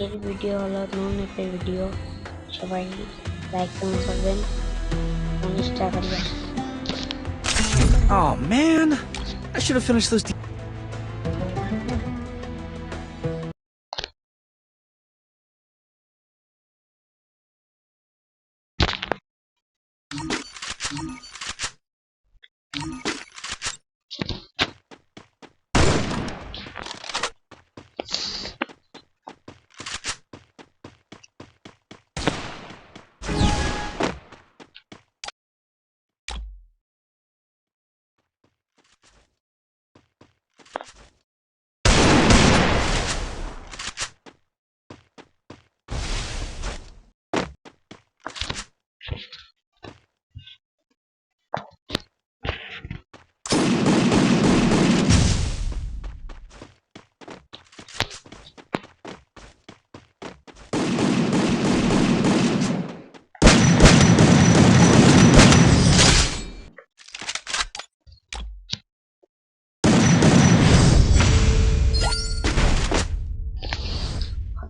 এর ভিডিও হলো নতুন একটা ভিডিও, সবাই লাইক কমেন্ট করবেন, 19 টাকা দিয়ে। Oh man, I should have finished those.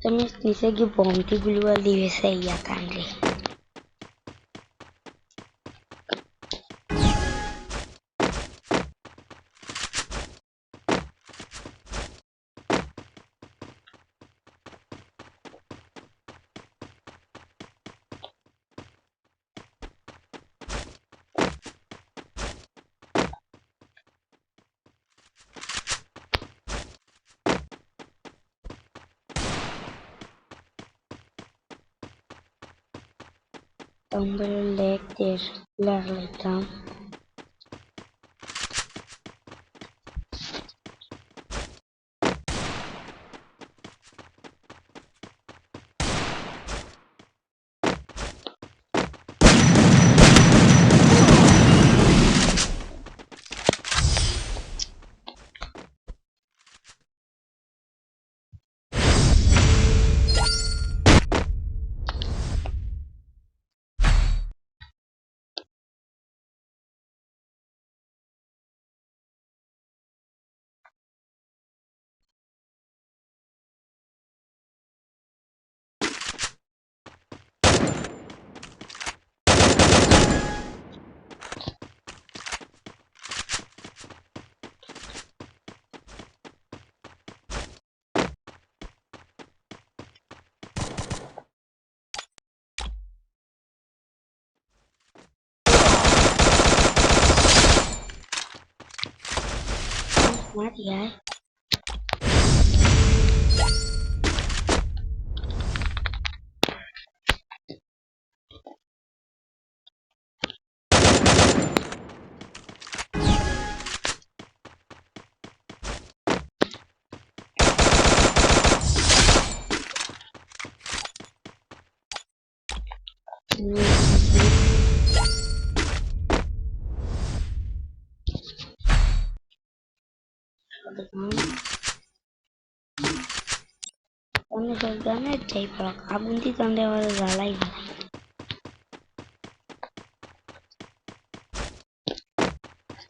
Kami nisa gi bomti gulwa liwe sa iya kanri. Tombol leg ter larlitam. Mati ya. Kami sorgana jai palak abunti tanda wala zalai ba.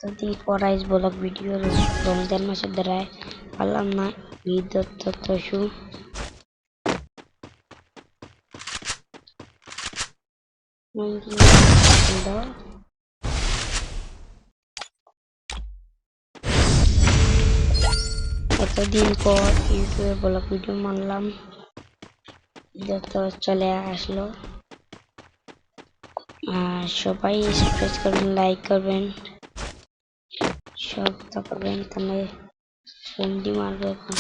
Tadi korais bolak video Ramadan masuk derai alam na video totosu. Mungkin ando এতদিন পর ইউটিউবে blog video মানলাম, যত চলে আসলো। আর সবাই subscribe করবেন, like করবেন, সব করবেন, তাহলে বন্দি মারবো এখন।